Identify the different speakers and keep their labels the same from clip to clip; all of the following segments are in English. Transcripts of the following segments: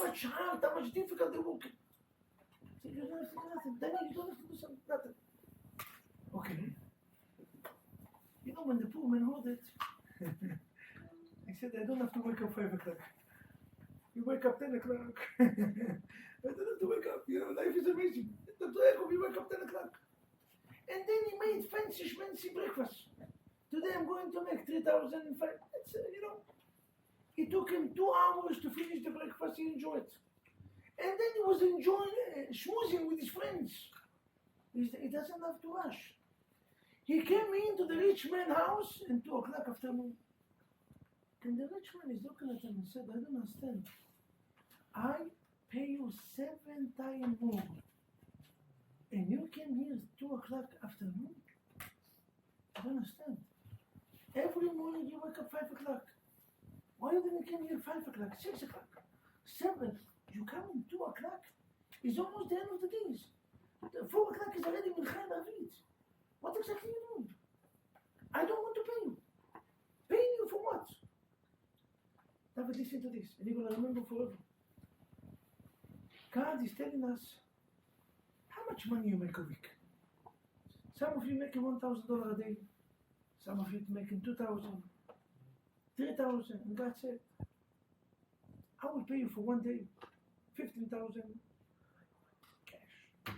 Speaker 1: much hard, how much difficult they're working. I said, you don't have to do nothing. Then you don't have to do something, nothing. Okay. You know, when the poor man heard it, he said, I don't have to wake up 5 o'clock. You wake up 10 o'clock. I don't have to wake up. You know, life is amazing. You wake up 10 o'clock. And then he made fancy breakfast. Today I'm going to make 3,005. It took him 2 hours to finish the breakfast. He enjoyed it. And then he was enjoying schmoozing with his friends. He doesn't have to rush. He came into the rich man's house at 2 o'clock afternoon. And the rich man is looking at him and said, I don't understand. I pay you 7 times more. And you came here at 2 o'clock afternoon? I don't understand. Every morning you wake up 5 o'clock. Why didn't you come here 5 o'clock, 6 o'clock, 7? You come in 2 o'clock? It's almost the end of the days. 4 o'clock is already Mincha and Arvit. What exactly are you doing? I don't want to pay you. Paying you for what? David, listen to this, and you're going to remember forever. God is telling us how much money you make a week. Some of you making $1,000 a day. Some of you making 2,000, 3,000, and God said, I will pay you for 1 day 15,000 cash.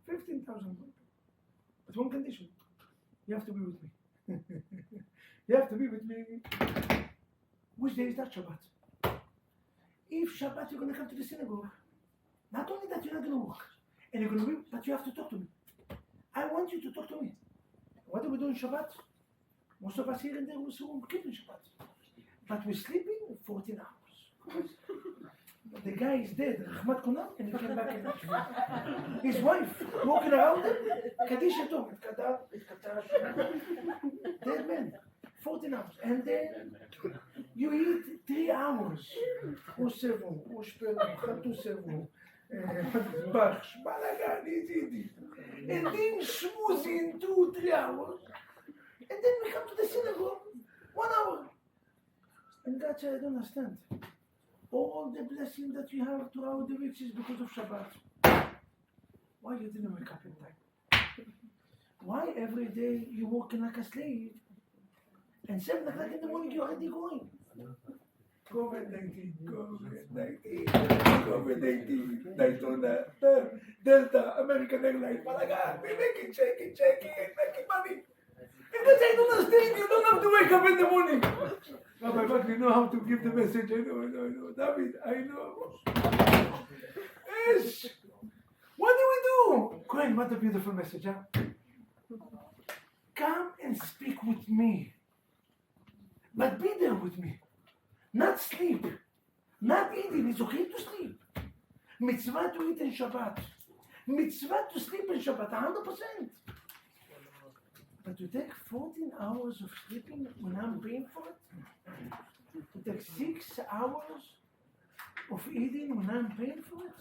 Speaker 1: 15,000. But one condition, you have to be with me. You have to be with me. Which day is that? Shabbat. If Shabbat you're going to come to the synagogue, not only that you're not going to work, and you're going to be, but you have to talk to me. I want you to talk to me. What do we do in Shabbat? Most of us here in the room keep in Shabbat. But we're sleeping 14 hours. The guy is dead, Rahmat Kunam, and he came back and his wife walking around him, Kaddish Yatom, dead man, 14 hours. And then you eat 3 hours. Usevu, Ushpelu, Khatusevu, Barsh, Balagan, easy. And then schmooze in 2-3 hours. And then we come to the synagogue, 1 hour. And God said, I don't understand. All the blessing that you have throughout the weeks is because of Shabbat. Why you didn't wake up in time? Why every day you working like a slave and 7 o'clock in the morning you're already going? COVID-19, COVID-19, Daytona, Delta, American Airlines, Malaga, we making, checking, making money. Because I don't understand, you don't have to wake up in the morning. Rabbi, but you know how to give the message. I know. David, I know. Yes. What do we do? Cohen, what a beautiful message, huh? Come and speak with me. But be there with me. Not sleep. Not eating. It's okay to sleep. Mitzvah to eat in Shabbat. Mitzvah to sleep in Shabbat, 100%. But to take 14 hours of sleeping when I'm paying for it? To take 6 hours of eating when I'm paying for it?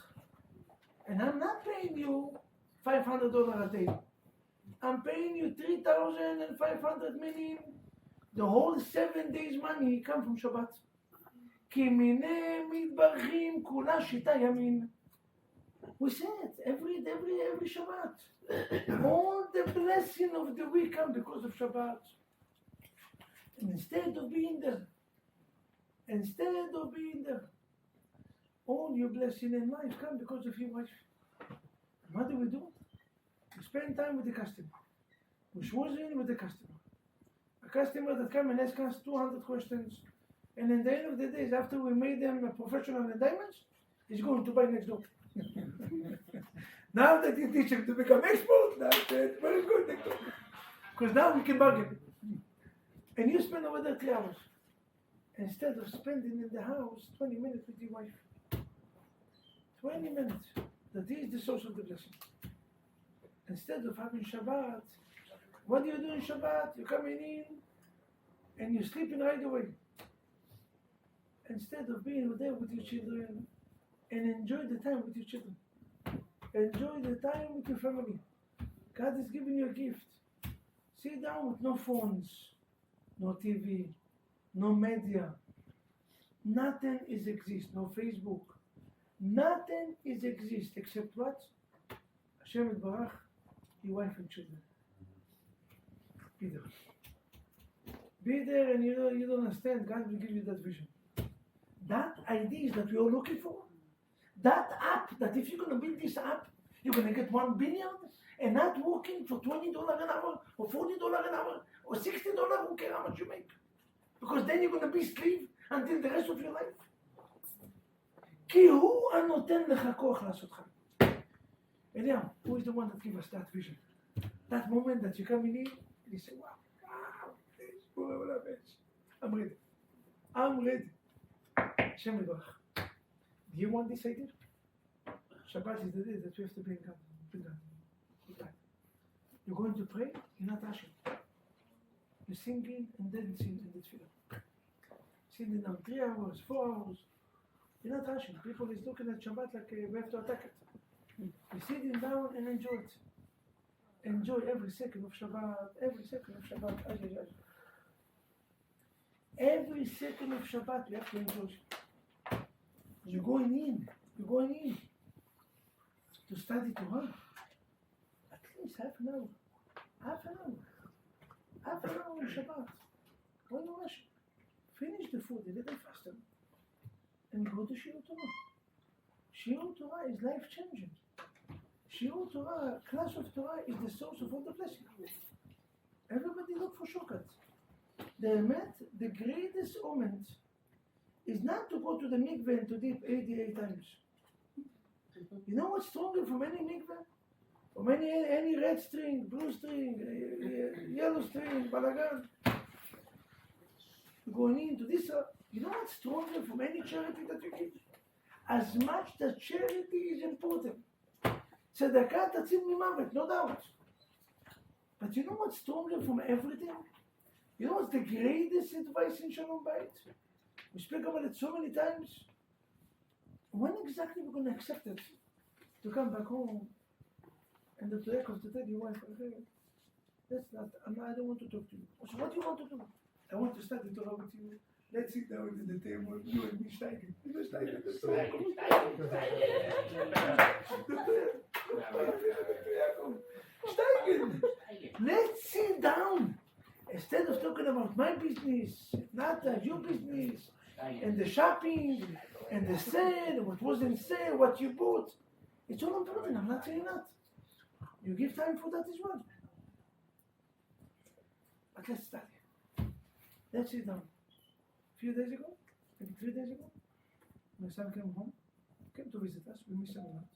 Speaker 1: And I'm not paying you $500 a day. I'm paying you 3,500, meaning the whole 7 days money come from Shabbat. כי מיני מתברכים כולה שיטה ימין. We say it every Shabbat. All the blessing of the week come because of Shabbat. And instead of being there, all your blessing in life come because of your wife. And what do? We spend time with the customer. We schmoozing with the customer. A customer that come and ask us 200 questions. And in the end of the days, after we made them a professional in diamonds, he's going to buy next door. Now that you teach him to become expert, that's it. Very good. Because now we can bargain. And you spend over there 3 hours. Instead of spending in the house 20 minutes with your wife. 20 minutes. That is the source of the blessing. Instead of having Shabbat, what do you do in Shabbat? You're coming in and you're sleeping right away. Instead of being there with your children and enjoy the time with your children. Enjoy the time with your family. God is giving you a gift. Sit down with no phones, no TV, no media. Nothing exists. No Facebook, Nothing is exist except what? Hashem Yitbarach, your wife and children. Be there. Be there, and you don't understand. God will give you that vision. That idea that we are looking for. That app, that if you're going to build this app, you're going to get 1 billion and not working for $20 an hour or $40 an hour or $60, who cares how much you make. Because then you're going to be slave until the rest of your life. כי הוא הנותן לך כוח לעשותך. Eliam, who is the one that gives us that vision? That moment that you come in here, and you say, wow, I'm ready. I'm ready. Hashem Yitbarach. Do you want this idea? Shabbat is the day that you have to bring God. You're going to pray, you're not rushing. You're singing and dancing in the tefillah. Sitting down 3 hours, 4 hours. You're not rushing. People is looking at Shabbat like we have to attack it. You're sitting down and enjoy it. Enjoy every second of Shabbat, every second of Shabbat. Every second of Shabbat you have to enjoy it. You're going in to study Torah. At least half an hour on Shabbat. When you rush, finish the food a little faster and go to Shiur Torah. Shiur Torah is life changing. Shiur Torah, class of Torah, is the source of all the blessings. Everybody look for shortcuts. The greatest moment is not to go to the mikveh and to dip 88 times. You know what's stronger from any mikveh? From any red string, blue string, yellow string, balagan. Going into this, you know what's stronger from any charity that you give? As much as charity is important. Tzedakah tatzil mimavet, no doubt. But you know what's stronger from everything? You know what's the greatest advice in Shalom Bayit? We speak about it so many times. When exactly we're going to accept it? To come back home and to tell your wife, okay, that's not, I don't want to talk to you. So what do you want to do? I want to study Torah with you. Let's sit down at the table, you and me steigen. Steigen. Let's sit down. Instead of talking about my business, not your business, and the shopping, and the sale, what was in sale, what you bought. It's all important, I'm not saying that. You give time for that as well. But let's study. Let's sit down. A few days ago, maybe 3 days ago, my son came home, came to visit us, we missed him a lot.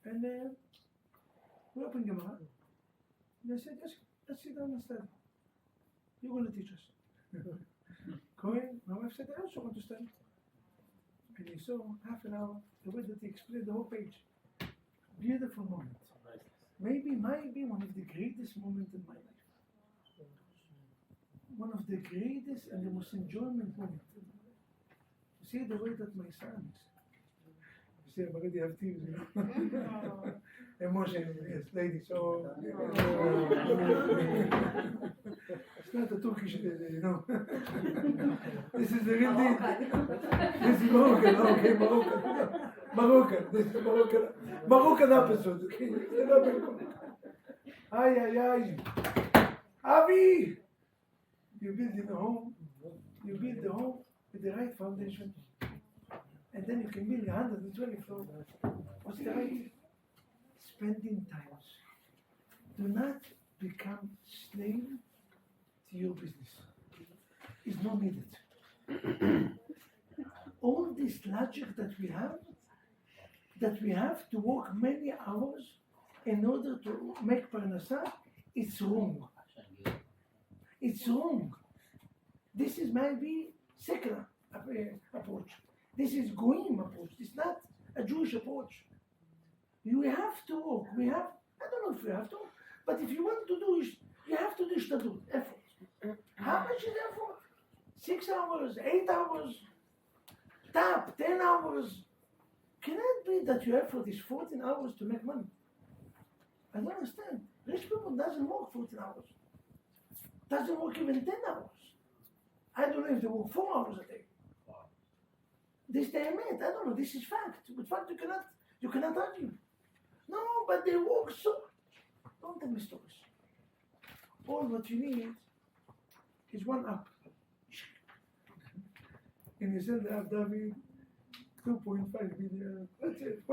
Speaker 1: And we opened Gemara, and I said, yes, let's sit down and study. You're going to teach us. Going, my wife said, I also want to study. And he saw half an hour, the way that he explained the whole page. Beautiful moment. Maybe might be one of the greatest moments in my life. One of the greatest and the most enjoyment moments. You see the way that my son is. You see, I already have tears, you know. Emotion, yes, ladies. So, it's not a Turkish, you know. This is the real deal. This is Moroccan, okay, Moroccan. This is Moroccan episode, okay? Ay. Avi! You build the home with the right foundation. And then you can build 120 floors. What's the idea? Spending times. Do not become slave to your business. It's not needed. All this logic that we have to work many hours in order to make parnasah, it's wrong. It's wrong. This is maybe secular approach. This is goyim approach. It's not a Jewish approach. You have to work. I don't know if you have to, but if you want to do it, you have to do shtadut, effort. How much is effort? 6 hours, 8 hours, top, 10 hours. Can it be that your effort is 14 hours to make money? I don't understand. Rich people doesn't work 14 hours. Doesn't work even 10 hours. I don't know if they work 4 hours a day. This is the emet. I don't know. This is fact. With fact, you cannot argue. No, but they walk so. Don't tell me stories. All what you need is one up. And you send the app, David, 2.5 million. That's it.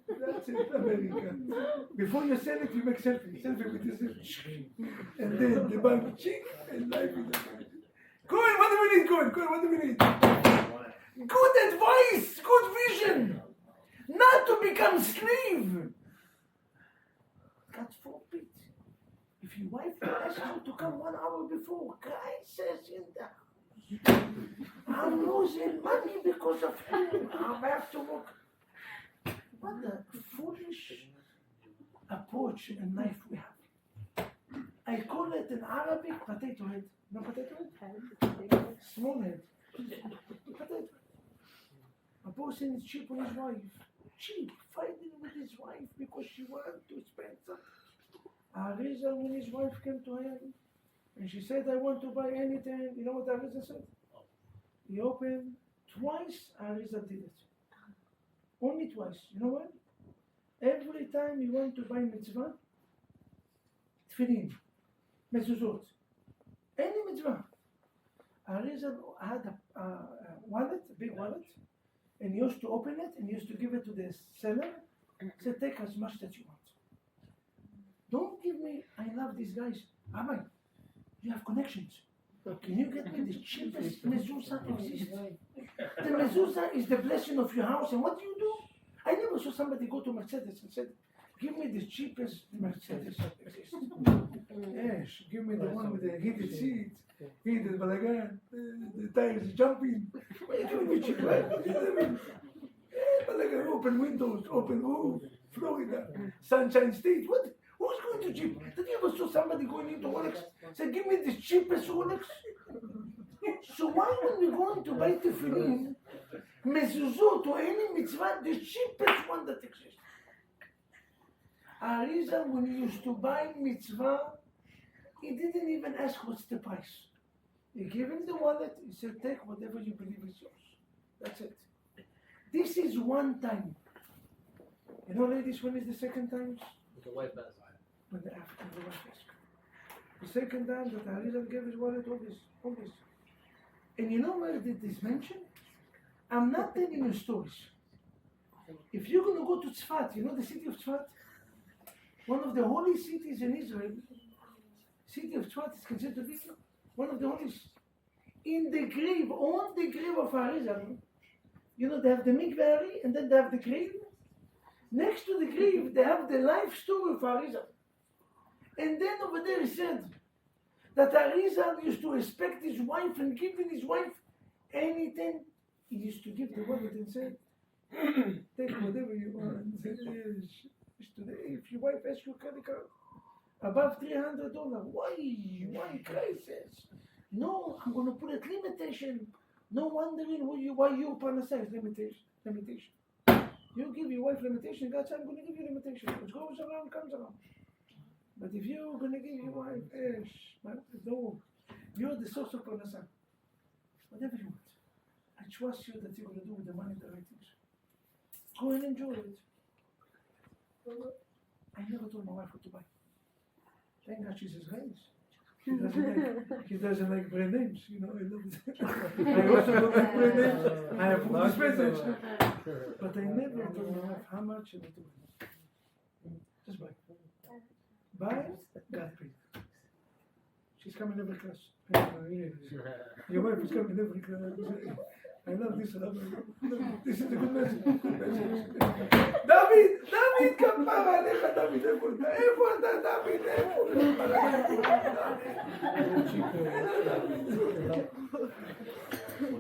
Speaker 1: That's it, America. Before you sell it, you make selfie. Selfie with yourself. And then the bank, chick, and life is okay. Cohen, what do we need, Cohen? Cohen, what do we need? Good advice, good vision. Not to become slave. God forbid. If your wife asks you to come 1 hour before, crisis in the house. I'm losing money because of you. I have to work. What a foolish approach and knife we have. I call it in Arabic potato head. No potato head? Small head. Potato. A person is cheap on his wife. Cheap, fighting with his wife because she wanted to spend something. Ariza, when his wife came to him and she said, I want to buy anything, you know what Ariza said? He opened twice, Ariza did it. Only twice. You know what? Every time you want to buy mitzvah, tefillin, mezuzot, any mitzvah. Ariza had a wallet, a big wallet, and he used to open it and he used to give it to the seller. Said, take as much that you want. Don't give me, I love these guys. Rabbi, you have connections. Can you get me the cheapest mezuzah exists? The mezuzah is the blessing of your house. And what do? I never saw somebody go to Mercedes and said, give me the cheapest Mercedes that exists. Yes, give me the one with the heated seats, heated balagan, the tires jumping. Give me cheap, right? Balagan, open windows, open roof, Florida, Sunshine State. What? Who's going to cheap? Did you ever saw somebody going into Rolex? Say, give me the cheapest Rolex. So why when we're going to buy tefillin, mezuzot or any mitzvah, the cheapest one that exists? Arizal, when he used to buy mitzvah, he didn't even ask what's the price. He gave him the wallet, he said, take whatever you believe is yours. That's it. This is one time. You know, ladies, when is the second time?
Speaker 2: With the wife best.
Speaker 1: When the African wife asked. The second time that Arizal gave his wallet, all this. And you know where did this mention? I'm not telling you stories. If you're going to go to Tzfat, you know the city of Tzfat? One of the holy cities in Israel. City of Tzfat is considered to be one of the holiest. In the grave, on the grave of Arizal, you know, they have the mikveh and then they have the grave. Next to the grave, they have the life story of Arizal. And then over there he said that Arizal used to respect his wife and give his wife anything. He used to give the wallet and said, take whatever you want. Today, if your wife asks you credit card above $300, why crisis? No, I'm going to put a limitation. No wondering why you pronounce limitation. You give your wife limitation, God said, I'm going to give you limitation. What goes around comes around. But if you're going to give your wife, no, you're the source of parnasa. Whatever you want. I trust you that you're going to do with the money the right things. Go and enjoy it. I never told my wife what to buy. Thank God she's Israelis. She doesn't like brand names, you know, I love it. I also don't like brand names. I have put this message. But I never told my wife how much you need to buy. Just buy. Buy, God paid. She's coming every class. Your wife is coming every class. I love this, this is a good message. David, כפרה עליך, דוד, איפה אתה, דוד,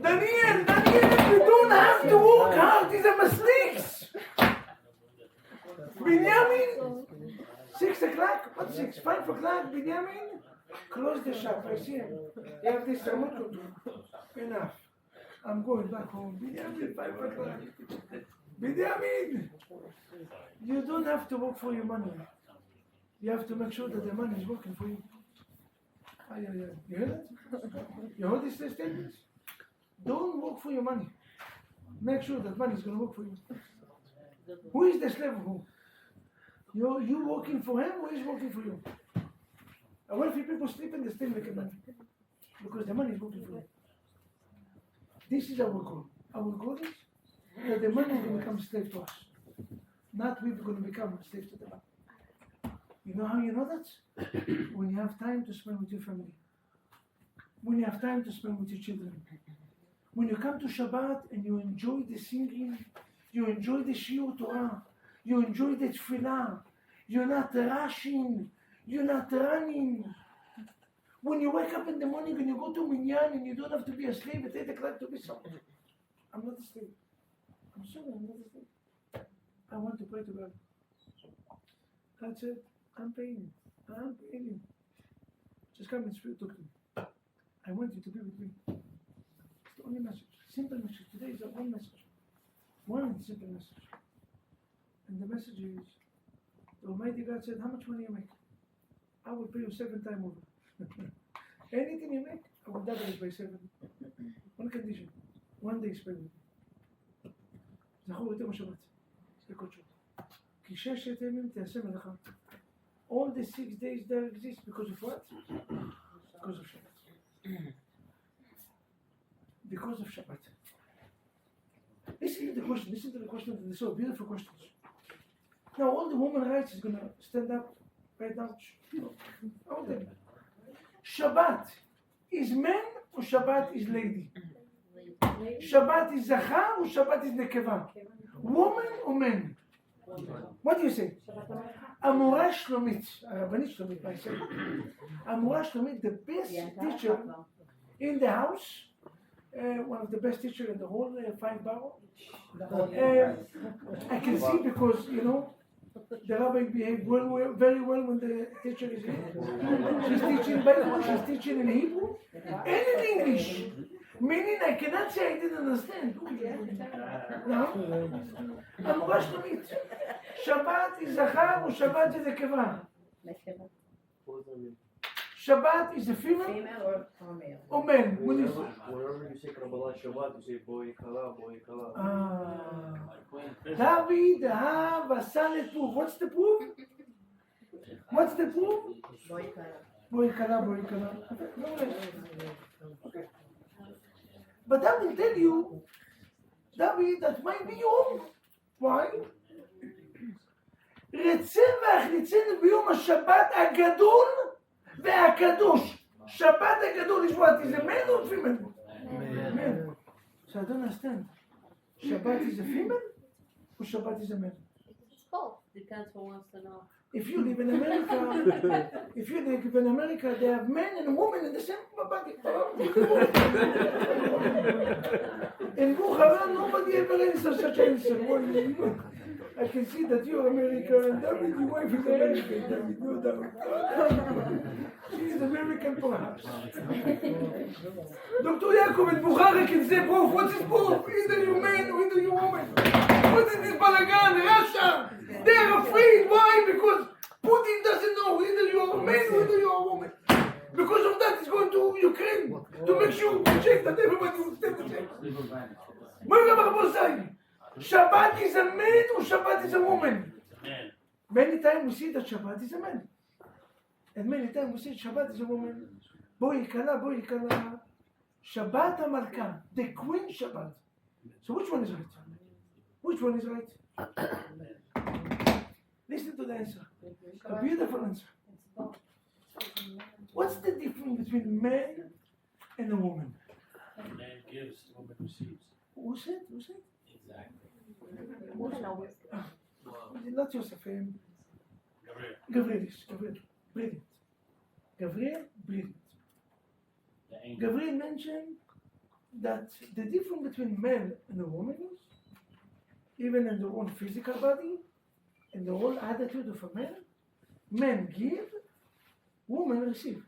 Speaker 1: Daniel, you don't have to work hard, these are mistakes. Binyamin, 6 o'clock, what 6, 5 o'clock, Binyamin, close the shop, I see him. You have this remote control. Enough. I'm going back home. Binyamin, 5 o'clock. Binyamin! You don't have to work for your money. You have to make sure that the money is working for you. You hear that? You heard these statements? Don't work for your money. Make sure that money is going to work for you. Who is the slave of who? You working for him or he's working for you? A wealthy people sleeping, they still making money. Because the money is working for you. This is our goal. Our goal is that the money will become slave to us. Not we are going to become slaves to the money. You know how you know that? When you have time to spend with your family. When you have time to spend with your children. When you come to Shabbat and you enjoy the singing, you enjoy the Shiur Torah, you enjoy the Tefillah, you're not rushing, you're not running. When you wake up in the morning and you go to Minyan and you don't have to be a slave at 8 o'clock to be something. I'm not a slave. I'm sorry, I'm not a slave. I want to pray to God. God said, I'm paying you. I'm paying you. Just come in spirit, talk to me. I want you to be with me. It's the only message. Simple message. Today is one message. One simple message. And the message is, the Almighty God said, how much money you make? I will pay you 7 times over. Anything you make, I will double it by 7. One condition. One day spend with me. זכור יותר בשבת. זה קודשו. כי 6 ימים תעשה מלאכה. All the 6 days there exist because of what? Because of Shabbat. Because of Shabbat. Listen to the question. Listen to the question. They're so beautiful questions. Now all the woman rights is going to stand up right now. All them. Shabbat is man or Shabbat is lady? Shabbat is Zachar or Shabbat is Nekeva? Woman or man? What do you say? Amora Shlomit, Rabbanit Shlomit, I say. Amora Shlomit, the best teacher in the house, one of the best teachers in the whole 5 borough. I can see because, you know, the rabbi behaved very well when the teacher is here. She's teaching Bible, she's teaching in Hebrew and in English. Meaning I cannot say I didn't understand. No? Amora Shlomit. Shabbat is Zachar or Shabbat is Nekeva? Shabbat is a female or male?
Speaker 2: Whenever you say Kabbalah Shabbat, you say Boi Kala, Boi Kala.
Speaker 1: David עשה לפוב. What's the proof? What's the proof? Boi Kala, Boi Kala. Okay. But I will tell you, David, that might be wrong. Why? רצה והחליצנו ביום השבת הגדול והקדוש. שבת הגדול is what? Is a man or female? Man. So I don't understand. Shabbat is a female or Shabbat is a man?
Speaker 3: It's both. Depends who wants to know.
Speaker 1: If you live in America, they have men and women in the same body. In Bukhara, nobody ever answers such an answer. I can see that you're American and David, your wife is American. David, no doubt. She is American perhaps. Dr. Yaakov in Bukhara can say both. What is both? Either you man or either you woman. What is this balagan? Russia! They are afraid. Why? Because Putin doesn't know either you are a man or either you are a woman. Because of that, he's going to Ukraine to make sure to check that everybody will stay the same. Shabbat is a man or Shabbat is a woman? Many times we see that Shabbat is a man. And many times we see Shabbat is a woman. Boi Kala. Shabbat HaMalka, the Queen Shabbat. So which one is right? Which one is right? Listen to the answer. A beautiful answer. What's the difference between man and a woman?
Speaker 4: Man gives, the woman receives.
Speaker 1: Who said?
Speaker 4: Exactly.
Speaker 1: Not Josephine. Gabriel. Brilliant. Gabriel mentioned that the difference between man and a woman is, even in their own physical body, in the whole attitude of a man, men give, women receive.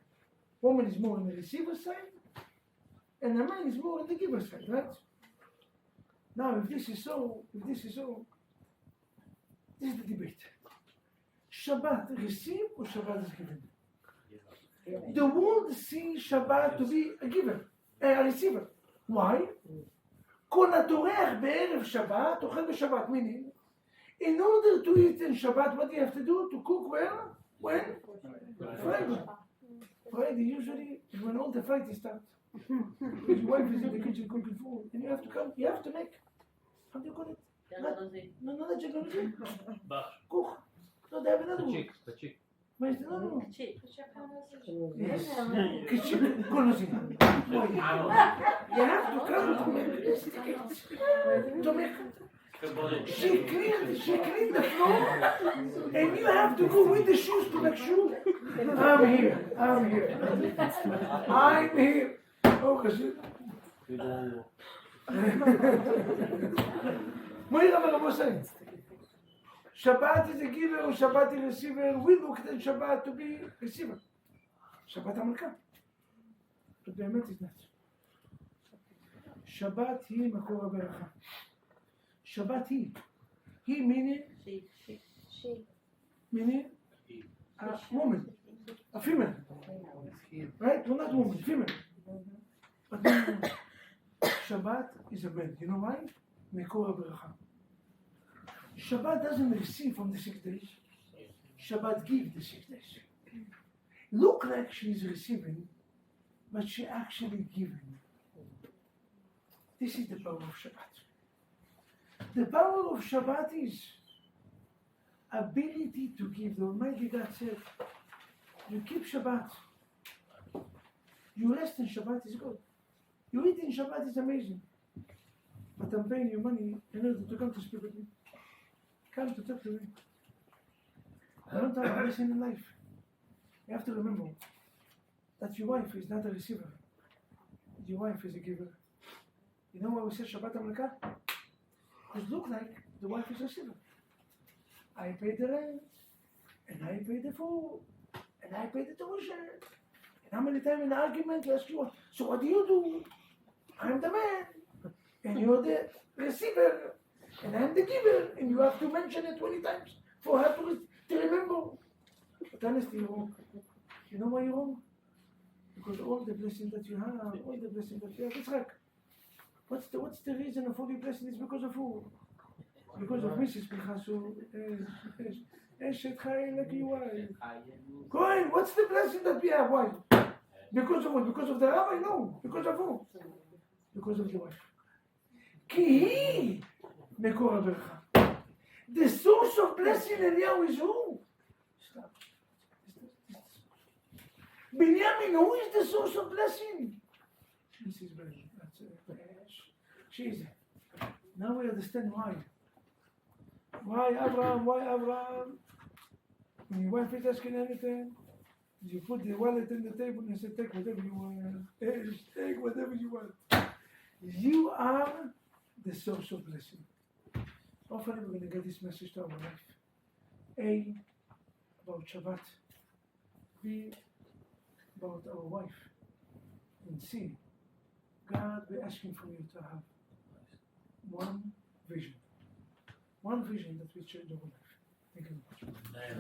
Speaker 1: Woman is more on the receiver side, and a man is more on the giver side, right? Now, if this is so, this is the debate. Shabbat receive or Shabbat is given? The world sees Shabbat to be a giver, a receiver. Why? כל הטורח בערב שבת, אוכל בשבת, meaning, in order to eat in Shabbat, what do you have to do? To cook where? When? Friday. Friday usually is when all the fighting starts. Because your wife is in the kitchen cooking food, and you have to come, you have to make, how do you call it? No, not jalousie. Cook. No, they have another one.
Speaker 2: Pachik.
Speaker 1: But it's another one.
Speaker 3: Cheap.
Speaker 1: Yes. Kitchen colosie. You have to come to make to make. She cleaned the floor, and you have to go with the shoes to make sure. I'm here. Oh, Hashem. What is Rabbi saying? Shabbat is a giver, or Shabbat is a receiver. We look at Shabbat to be receiver. Shabbat Amalka. But באמת is not. Shabbat היא מקור הברכה. Shabbat he meaning meaning a woman, a female, right? Well, not woman, female. But no. Shabbat is a man. You know why? Mekor HaBeracha. Shabbat doesn't receive from the 6 days. Shabbat gives the 6 days. Look like she is receiving, but she actually giving. This is the power of Shabbat. The power of Shabbat is ability to give. The Almighty God said, you keep Shabbat. You rest in Shabbat is good. You eat in Shabbat is amazing. But I'm paying you money in order to come to speak with me. Come to talk to me. I don't have a blessing in life. You have to remember that your wife is not a receiver. Your wife is a giver. You know why we say Shabbat Amalka? It looks like the wife is a receiver. I pay the rent, and I pay the food, and I pay the tuition. And how many times in the argument you ask you, so what do you do? I'm the man, and you're the receiver, and I'm the giver, and you have to mention it 20 times for her to remember. But honestly, you're wrong. You know why you're wrong? Because all the blessings that you have, it's like, what's the reason of all your blessings? It's because of who? Because of Mrs. Picasso, Eshet Chayil like you are. Cohen, what's the blessing that we have? Why? Because of what? Because of the rabbi? No. Because of who? Because of the wife. Ki Mekor HaBeracha. The source of blessing in Eliyahu is who? Stop. Binyamin, who is the source of blessing? Mrs. Berry. That's it. She's it. Now we understand why. Why Abraham? When your wife is asking anything, you put the wallet in the table and say, take whatever you want. Take whatever you want. You are the source of blessing. Hopefully we're going to get this message to our life. A, about Shabbat. B, about our wife. And C, God, we're asking for you to have one vision. One vision that will change our life. Thank you very much.